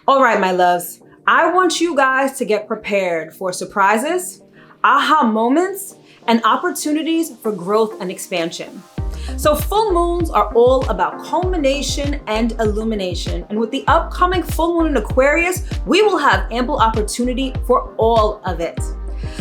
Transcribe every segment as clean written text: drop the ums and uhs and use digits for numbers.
All right, my loves, I want you guys to get prepared for surprises, aha moments, and opportunities for growth and expansion. So full moons are all about culmination and illumination. And with the upcoming full moon in Aquarius, we will have ample opportunity for all of it.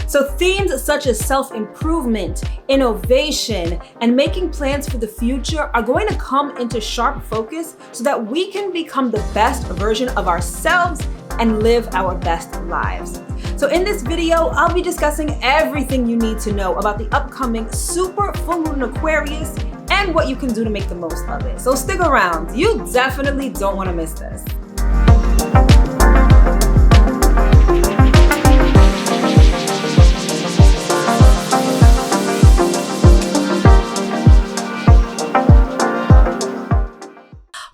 So themes such as self-improvement, innovation, and making plans for the future are going to come into sharp focus so that we can become the best version of ourselves and live our best lives. So in this video, I'll be discussing everything you need to know about the upcoming super full moon in Aquarius and what you can do to make the most of it. So stick around. You definitely don't want to miss this.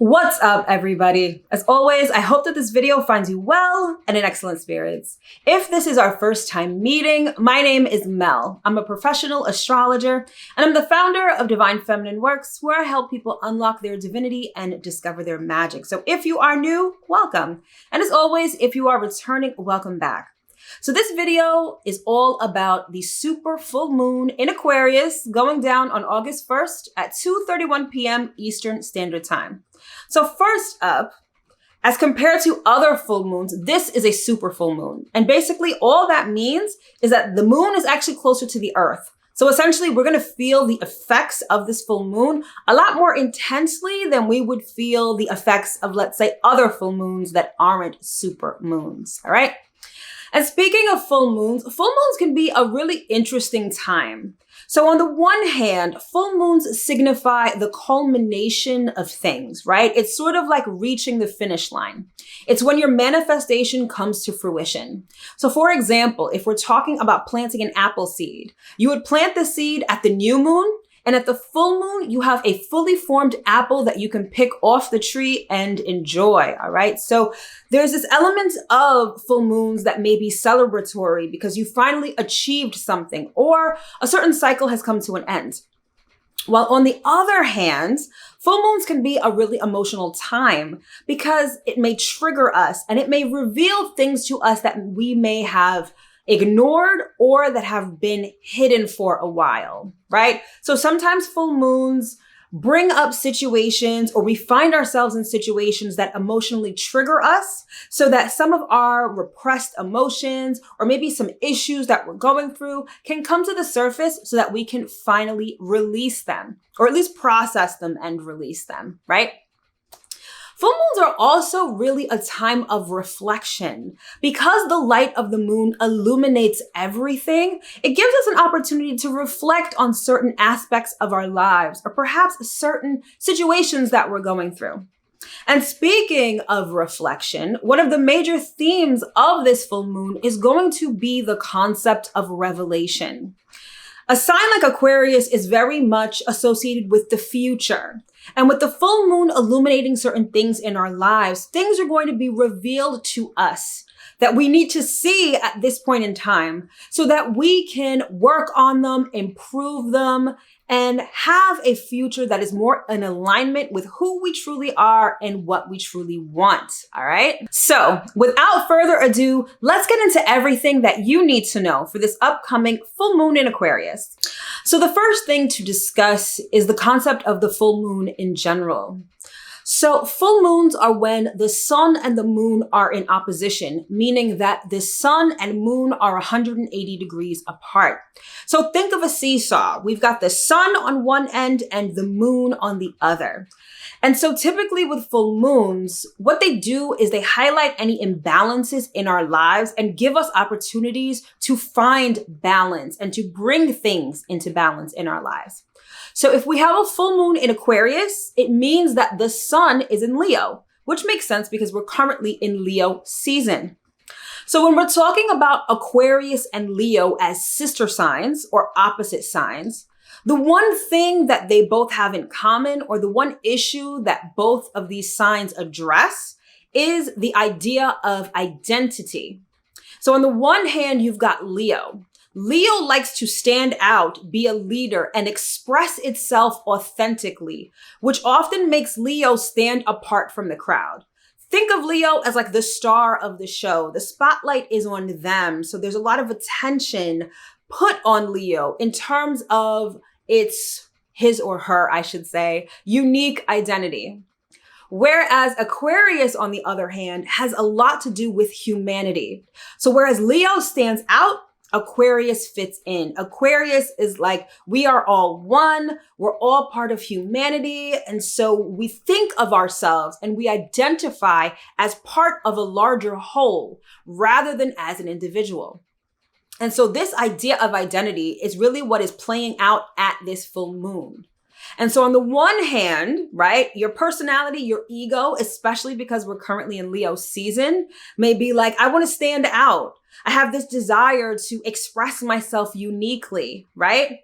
What's up, everybody? As always, I hope that this video finds you well and in excellent spirits. If this is our first time meeting, my name is Mel. I'm a professional astrologer, and I'm the founder of divinefeminineworks, where I help people unlock their divinity and discover their magic. So if you are new, welcome. And as always, if you are returning, welcome back. So this video is all about the super full moon in Aquarius going down on August 1st at 2:31 p.m. Eastern Standard Time. So first up, as compared to other full moons, this is a super full moon. And basically all that means is that the moon is actually closer to the earth. So essentially we're going to feel the effects of this full moon a lot more intensely than we would feel the effects of, let's say, other full moons that aren't super moons. All right. And speaking of full moons can be a really interesting time. So on the one hand, full moons signify the culmination of things, right? It's sort of like reaching the finish line. It's when your manifestation comes to fruition. So for example, if we're talking about planting an apple seed, you would plant the seed at the new moon, and at the full moon, you have a fully formed apple that you can pick off the tree and enjoy, all right? So there's this element of full moons that may be celebratory because you finally achieved something or a certain cycle has come to an end. While on the other hand, full moons can be a really emotional time because it may trigger us and it may reveal things to us that we may have ignored or that have been hidden for a while, right? So sometimes full moons bring up situations or we find ourselves in situations that emotionally trigger us so that some of our repressed emotions or maybe some issues that we're going through can come to the surface so that we can finally release them or at least process them and release them, right? Full moons are also really a time of reflection. Because the light of the moon illuminates everything, it gives us an opportunity to reflect on certain aspects of our lives or perhaps certain situations that we're going through. And speaking of reflection, one of the major themes of this full moon is going to be the concept of revelation. A sign like Aquarius is very much associated with the future. And with the full moon illuminating certain things in our lives, things are going to be revealed to us that we need to see at this point in time so that we can work on them, improve them, and have a future that is more in alignment with who we truly are and what we truly want. All right. So without further ado, let's get into everything that you need to know for this upcoming full moon in Aquarius. So the first thing to discuss is the concept of the full moon in general. So full moons are when the sun and the moon are in opposition, meaning that the sun and moon are 180 degrees apart. So think of a seesaw. We've got the sun on one end and the moon on the other. And so typically with full moons, what they do is they highlight any imbalances in our lives and give us opportunities to find balance and to bring things into balance in our lives. So if we have a full moon in Aquarius, it means that the sun is in Leo, which makes sense because we're currently in Leo season. So when we're talking about Aquarius and Leo as sister signs or opposite signs, the one thing that they both have in common or the one issue that both of these signs address is the idea of identity. So on the one hand, you've got Leo. Leo likes to stand out, be a leader, and express itself authentically, which often makes Leo stand apart from the crowd. Think of Leo as like the star of the show. The spotlight is on them. So there's a lot of attention put on Leo in terms of its, his or her, I should say, unique identity. Whereas Aquarius, on the other hand, has a lot to do with humanity. So whereas Leo stands out, Aquarius fits in. Aquarius is like, we are all one. We're all part of humanity. And so we think of ourselves and we identify as part of a larger whole rather than as an individual. And so this idea of identity is really what is playing out at this full moon. And so on the one hand, right, your personality, your ego, especially because we're currently in Leo season, may be like, I want to stand out. I have this desire to express myself uniquely, right?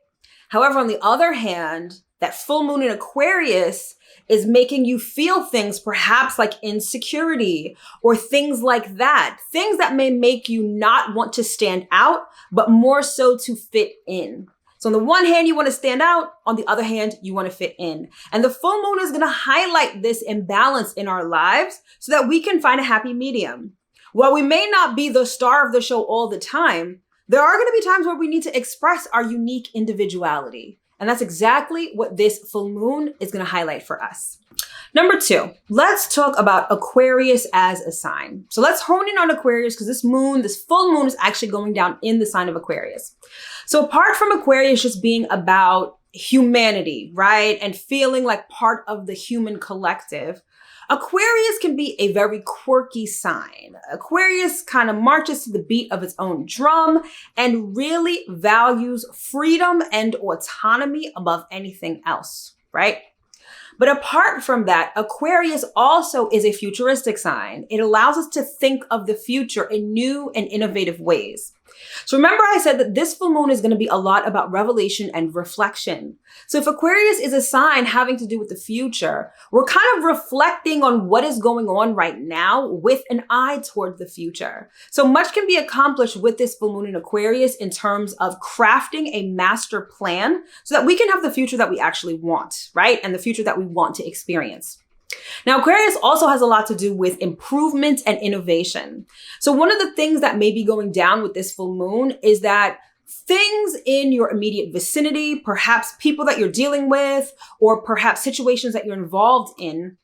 However, on the other hand, that full moon in Aquarius is making you feel things perhaps like insecurity or things like that. Things that may make you not want to stand out, but more so to fit in. So on the one hand, you want to stand out. On the other hand, you want to fit in. And the full moon is going to highlight this imbalance in our lives so that we can find a happy medium. While we may not be the star of the show all the time, there are going to be times where we need to express our unique individuality. And that's exactly what this full moon is going to highlight for us. Number 2, let's talk about Aquarius as a sign. So let's hone in on Aquarius because this full moon is actually going down in the sign of Aquarius. So apart from Aquarius just being about humanity, right? And feeling like part of the human collective, Aquarius can be a very quirky sign. Aquarius kind of marches to the beat of its own drum and really values freedom and autonomy above anything else, right? But apart from that, Aquarius also is a futuristic sign. It allows us to think of the future in new and innovative ways. So remember I said that this full moon is going to be a lot about revelation and reflection. So if Aquarius is a sign having to do with the future, we're kind of reflecting on what is going on right now with an eye toward the future. So much can be accomplished with this full moon in Aquarius in terms of crafting a master plan so that we can have the future that we actually want, right? And the future that we want to experience. Now, Aquarius also has a lot to do with improvement and innovation. So one of the things that may be going down with this full moon is that things in your immediate vicinity, perhaps people that you're dealing with, or perhaps situations that you're involved in,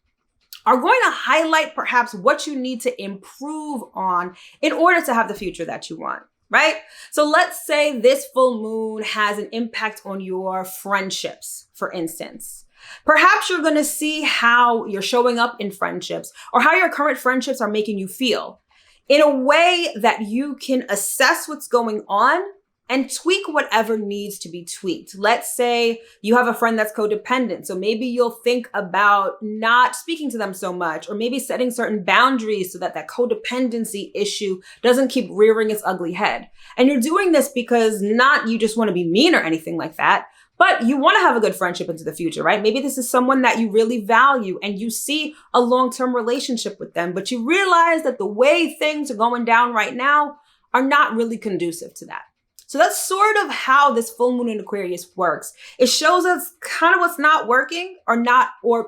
are going to highlight perhaps what you need to improve on in order to have the future that you want. Right? So let's say this full moon has an impact on your friendships, for instance. Perhaps you're going to see how you're showing up in friendships or how your current friendships are making you feel in a way that you can assess what's going on and tweak whatever needs to be tweaked. Let's say you have a friend that's codependent. So maybe you'll think about not speaking to them so much, or maybe setting certain boundaries so that that codependency issue doesn't keep rearing its ugly head. And you're doing this because not you just want to be mean or anything like that, but you want to have a good friendship into the future, right? Maybe this is someone that you really value and you see a long-term relationship with them, but you realize that the way things are going down right now are not really conducive to that. So that's sort of how this full moon in Aquarius works. It shows us kind of what's not working or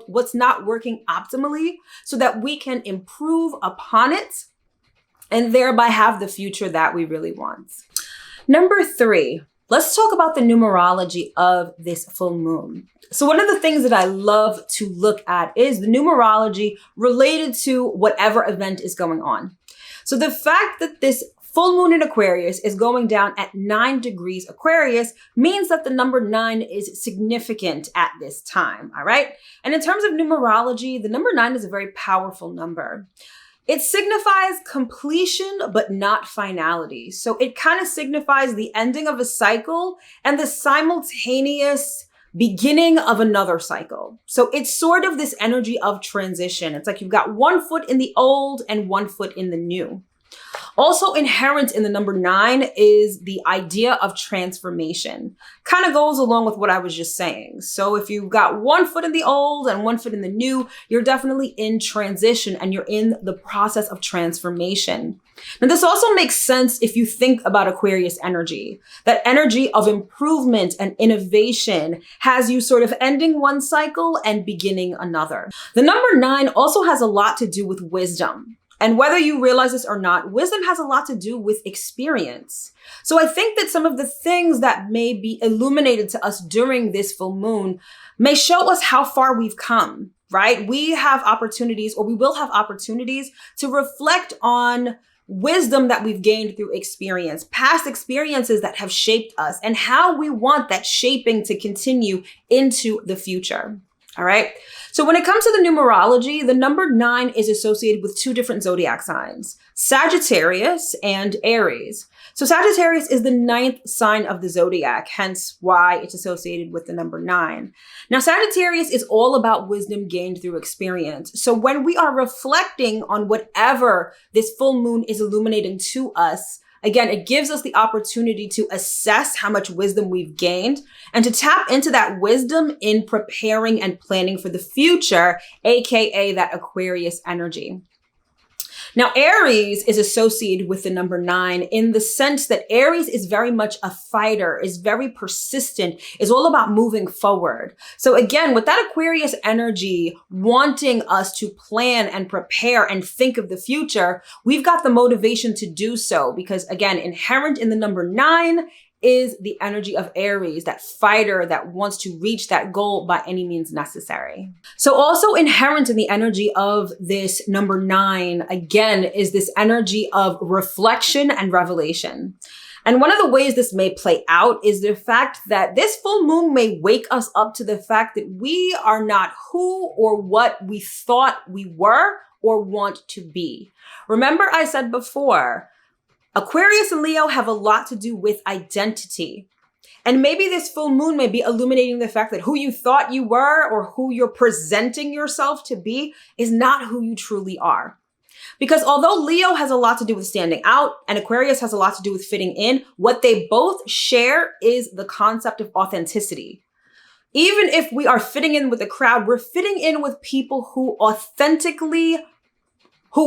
what's not working optimally so that we can improve upon it and thereby have the future that we really want. Number 3, let's talk about the numerology of this full moon. So one of the things that I love to look at is the numerology related to whatever event is going on. So the fact that this full moon in Aquarius is going down at 9 degrees Aquarius means that the number 9 is significant at this time, all right? And in terms of numerology, the number 9 is a very powerful number. It signifies completion, but not finality. So it kind of signifies the ending of a cycle and the simultaneous beginning of another cycle. So it's sort of this energy of transition. It's like you've got one foot in the old and one foot in the new. Also inherent in the number 9 is the idea of transformation. Kind of goes along with what I was just saying. So if you've got one foot in the old and one foot in the new, you're definitely in transition and you're in the process of transformation. Now, this also makes sense if you think about Aquarius energy. That energy of improvement and innovation has you sort of ending one cycle and beginning another. The number 9 also has a lot to do with wisdom. And whether you realize this or not, wisdom has a lot to do with experience. So I think that some of the things that may be illuminated to us during this full moon may show us how far we've come, right? We have opportunities, or we will have opportunities to reflect on wisdom that we've gained through experience, past experiences that have shaped us, and how we want that shaping to continue into the future. All right. So when it comes to the numerology, the number 9 is associated with 2 different zodiac signs, Sagittarius and Aries. So Sagittarius is the 9th sign of the zodiac, hence why it's associated with the number 9. Now, Sagittarius is all about wisdom gained through experience. So when we are reflecting on whatever this full moon is illuminating to us, again, it gives us the opportunity to assess how much wisdom we've gained and to tap into that wisdom in preparing and planning for the future, aka that Aquarius energy. Now, Aries is associated with the number 9 in the sense that Aries is very much a fighter, is very persistent, is all about moving forward. So again, with that Aquarius energy wanting us to plan and prepare and think of the future, we've got the motivation to do so because again, inherent in the number 9 is the energy of Aries, that fighter that wants to reach that goal by any means necessary. So also inherent in the energy of this number 9, again, is this energy of reflection and revelation. And one of the ways this may play out is the fact that this full moon may wake us up to the fact that we are not who or what we thought we were or want to be. Remember I said before, Aquarius and Leo have a lot to do with identity. And maybe this full moon may be illuminating the fact that who you thought you were or who you're presenting yourself to be is not who you truly are. Because although Leo has a lot to do with standing out and Aquarius has a lot to do with fitting in, what they both share is the concept of authenticity. Even if we are fitting in with the crowd, we're fitting in with people who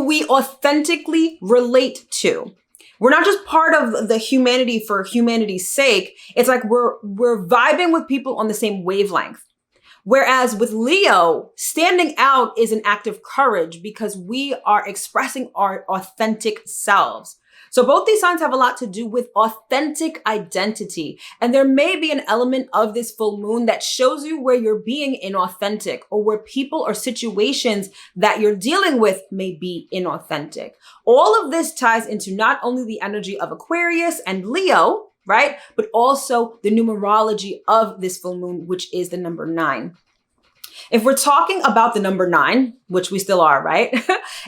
we authentically relate to. We're not just part of the humanity for humanity's sake. It's like we're vibing with people on the same wavelength. Whereas with Leo, standing out is an act of courage because we are expressing our authentic selves. So both these signs have a lot to do with authentic identity. And there may be an element of this full moon that shows you where you're being inauthentic or where people or situations that you're dealing with may be inauthentic. All of this ties into not only the energy of Aquarius and Leo, right? But also the numerology of this full moon, which is the number 9. If we're talking about the number 9, which we still are, right?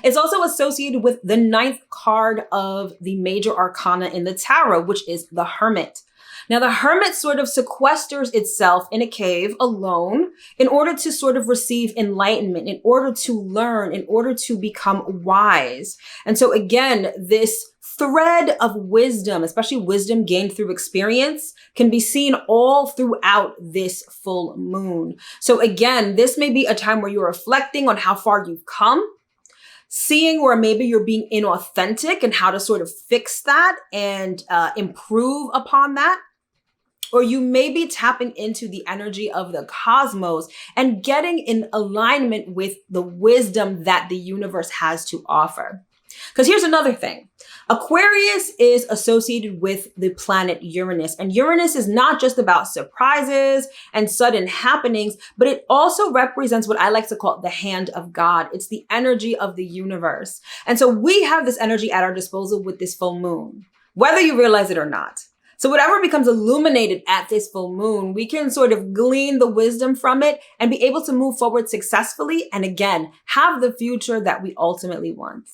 It's also associated with the 9th card of the major arcana in the tarot, which is the Hermit. Now, the Hermit sort of sequesters itself in a cave alone in order to sort of receive enlightenment, in order to learn, in order to become wise. And so again, this thread of wisdom, especially wisdom gained through experience, can be seen all throughout this full moon. So again, this may be a time where you're reflecting on how far you've come, seeing where maybe you're being inauthentic and how to sort of fix that and improve upon that. Or you may be tapping into the energy of the cosmos and getting in alignment with the wisdom that the universe has to offer. Because here's another thing. Aquarius is associated with the planet Uranus, and Uranus is not just about surprises and sudden happenings, but it also represents what I like to call the hand of God. It's the energy of the universe. And so we have this energy at our disposal with this full moon, whether you realize it or not. So whatever becomes illuminated at this full moon, we can sort of glean the wisdom from it and be able to move forward successfully and again, have the future that we ultimately want.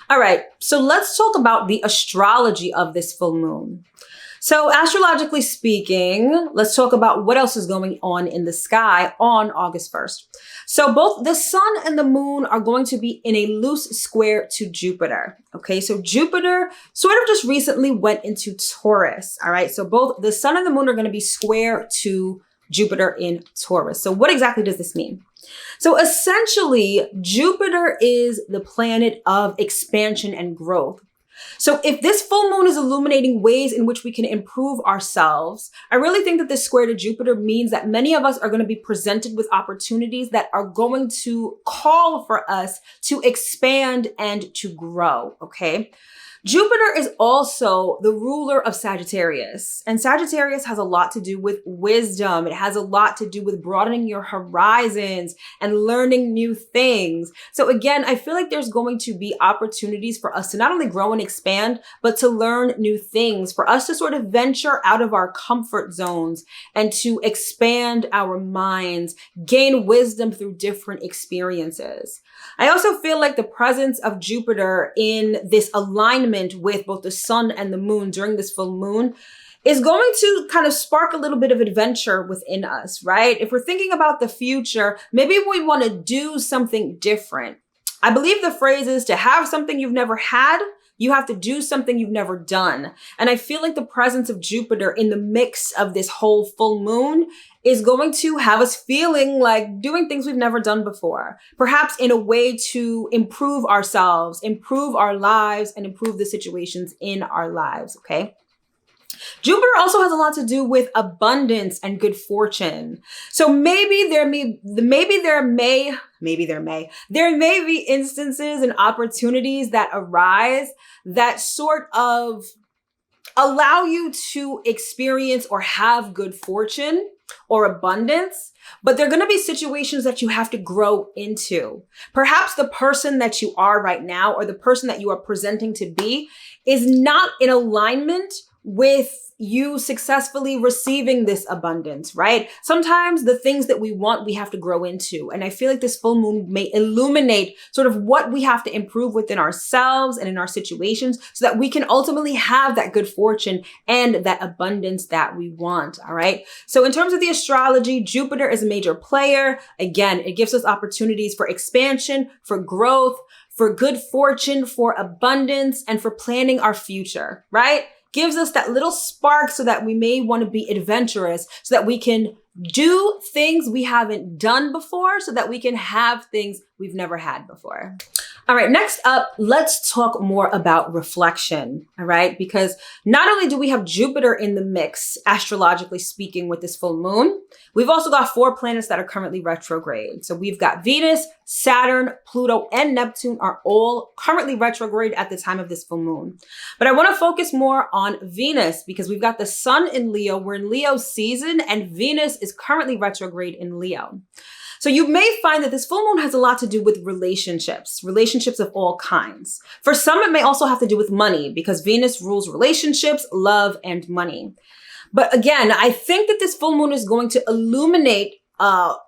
All right, so let's talk about the astrology of this full moon. So astrologically speaking, let's talk about what else is going on in the sky on August 1st. So both the sun and the moon are going to be in a loose square to Jupiter. Okay, so Jupiter sort of just recently went into Taurus. All right, so both the sun and the moon are going to be square to Jupiter in Taurus. So what exactly does this mean? So essentially, Jupiter is the planet of expansion and growth. So if this full moon is illuminating ways in which we can improve ourselves, I really think that this square to Jupiter means that many of us are going to be presented with opportunities that are going to call for us to expand and to grow, okay? Jupiter is also the ruler of Sagittarius, and Sagittarius has a lot to do with wisdom. It has a lot to do with broadening your horizons and learning new things. So again, I feel like there's going to be opportunities for us to not only grow and expand, but to learn new things, for us to sort of venture out of our comfort zones and to expand our minds, gain wisdom through different experiences. I also feel like the presence of Jupiter in this alignment with both the sun and the moon during this full moon is going to kind of spark a little bit of adventure within us, right? If we're thinking about the future, maybe we want to do something different. I believe the phrase is to have something you've never had, you have to do something you've never done. And I feel like the presence of Jupiter in the mix of this whole full moon is going to have us feeling like doing things we've never done before, perhaps in a way to improve ourselves, improve our lives, and improve the situations in our lives, okay? Jupiter also has a lot to do with abundance and good fortune. So maybe there may be instances and opportunities that arise that sort of allow you to experience or have good fortune or abundance, but they're going to be situations that you have to grow into. Perhaps the person that you are right now or the person that you are presenting to be is not in alignment with you successfully receiving this abundance, right? Sometimes the things that we want, we have to grow into. And I feel like this full moon may illuminate sort of what we have to improve within ourselves and in our situations so that we can ultimately have that good fortune and that abundance that we want, all right? So in terms of the astrology, Jupiter is a major player. Again, it gives us opportunities for expansion, for growth, for good fortune, for abundance, and for planning our future, right? Gives us that little spark so that we may want to be adventurous, so that we can do things we haven't done before, so that we can have things we've never had before. All right, next up, let's talk more about reflection, all right? Because not only do we have Jupiter in the mix, astrologically speaking, with this full moon, we've also got 4 planets that are currently retrograde. So we've got Venus, Saturn, Pluto, and Neptune are all currently retrograde at the time of this full moon. But I want to focus more on Venus because we've got the sun in Leo. We're in Leo season, and Venus is currently retrograde in Leo. So you may find that this full moon has a lot to do with relationships of all kinds. For some, it may also have to do with money because Venus rules relationships, love, and money. But again, I think that this full moon is going to illuminate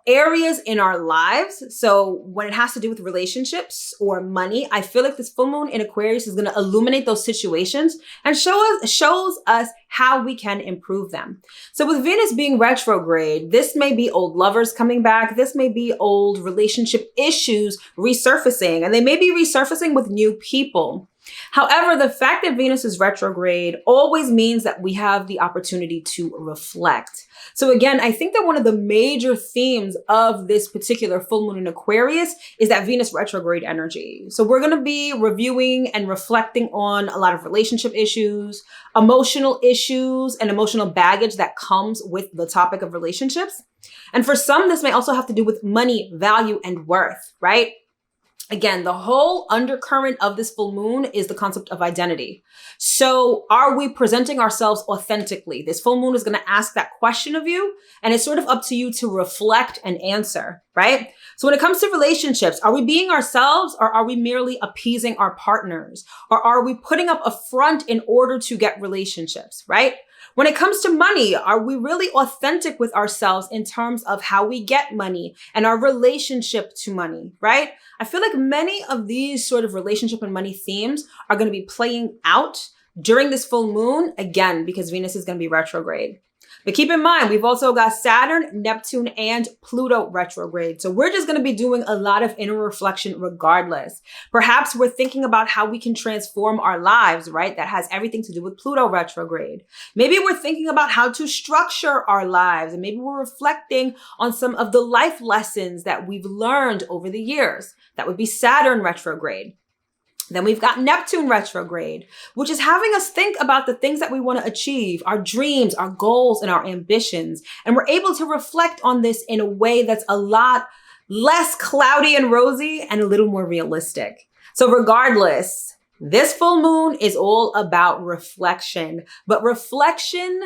areas in our lives. So when it has to do with relationships or money, I feel like this full moon in Aquarius is going to illuminate those situations and shows us how we can improve them. So with Venus being retrograde, this may be old lovers coming back. This may be old relationship issues resurfacing, and they may be resurfacing with new people. However, the fact that Venus is retrograde always means that we have the opportunity to reflect. So again, I think that one of the major themes of this particular full moon in Aquarius is that Venus retrograde energy. So we're going to be reviewing and reflecting on a lot of relationship issues, emotional issues, and emotional baggage that comes with the topic of relationships. And for some, this may also have to do with money, value, and worth, right? Again, the whole undercurrent of this full moon is the concept of identity. So are we presenting ourselves authentically? This full moon is going to ask that question of you, and it's sort of up to you to reflect and answer, right? So when it comes to relationships, are we being ourselves, or are we merely appeasing our partners? Or are we putting up a front in order to get relationships, right? When it comes to money, are we really authentic with ourselves in terms of how we get money and our relationship to money, right? I feel like many of these sort of relationship and money themes are going to be playing out during this full moon, again, because Venus is going to be retrograde. But keep in mind, we've also got Saturn, Neptune, and Pluto retrograde. So we're just going to be doing a lot of inner reflection regardless. Perhaps we're thinking about how we can transform our lives, right? That has everything to do with Pluto retrograde. Maybe we're thinking about how to structure our lives, and maybe we're reflecting on some of the life lessons that we've learned over the years. That would be Saturn retrograde. Then we've got Neptune retrograde, which is having us think about the things that we want to achieve, our dreams, our goals, and our ambitions. And we're able to reflect on this in a way that's a lot less cloudy and rosy and a little more realistic. So regardless, this full moon is all about reflection, but reflection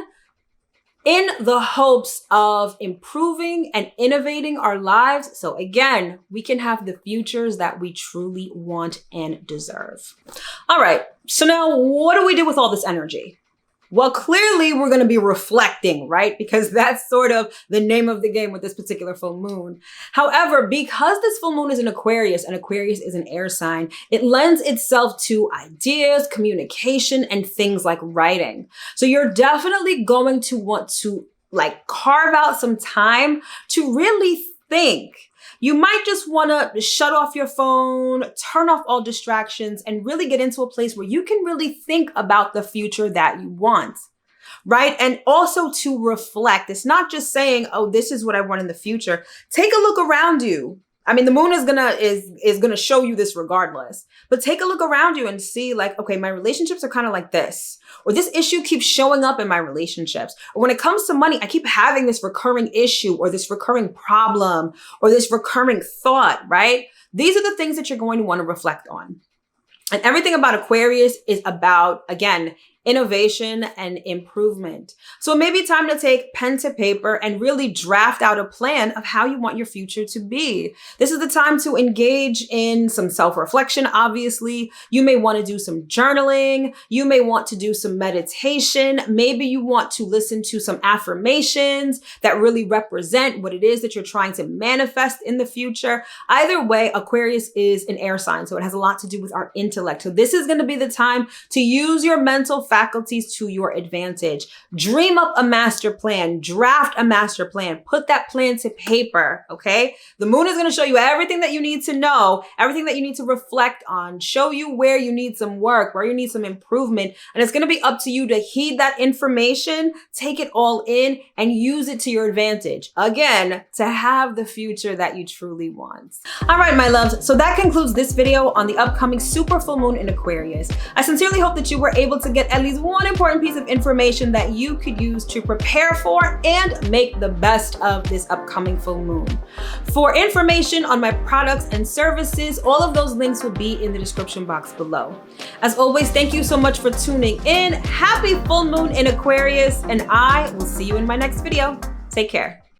in the hopes of improving and innovating our lives. So again, we can have the futures that we truly want and deserve. All right. So now what do we do with all this energy? Well, clearly we're going to be reflecting, right? Because that's sort of the name of the game with this particular full moon. However, because this full moon is in Aquarius and Aquarius is an air sign, it lends itself to ideas, communication, and things like writing. So you're definitely going to want to carve out some time to really think. You might just want to shut off your phone, turn off all distractions, and really get into a place where you can really think about the future that you want, right? And also to reflect. It's not just saying, oh, this is what I want in the future. Take a look around you. I mean, the moon is gonna show you this regardless, but take a look around you and see okay, my relationships are kind of like this, or this issue keeps showing up in my relationships. Or when it comes to money, I keep having this recurring issue or this recurring problem or this recurring thought, right? These are the things that you're going to want to reflect on. And everything about Aquarius is about, again, innovation and improvement. So it may be time to take pen to paper and really draft out a plan of how you want your future to be. This is the time to engage in some self-reflection, obviously. You may want to do some journaling. You may want to do some meditation. Maybe you want to listen to some affirmations that really represent what it is that you're trying to manifest in the future. Either way, Aquarius is an air sign, so it has a lot to do with our intellect. So this is going to be the time to use your mental faculties to your advantage. Dream up a master plan, draft a master plan, put that plan to paper, okay? The moon is going to show you everything that you need to know, everything that you need to reflect on, show you where you need some work, where you need some improvement, and it's going to be up to you to heed that information, take it all in, and use it to your advantage. Again, to have the future that you truly want. All right, my loves, so that concludes this video on the upcoming super full moon in Aquarius. I sincerely hope that you were able to get at least one important piece of information that you could use to prepare for and make the best of this upcoming full moon. For information on my products and services, all of those links will be in the description box below. As always, thank you so much for tuning in. Happy full moon in Aquarius, and I will see you in my next video. Take care.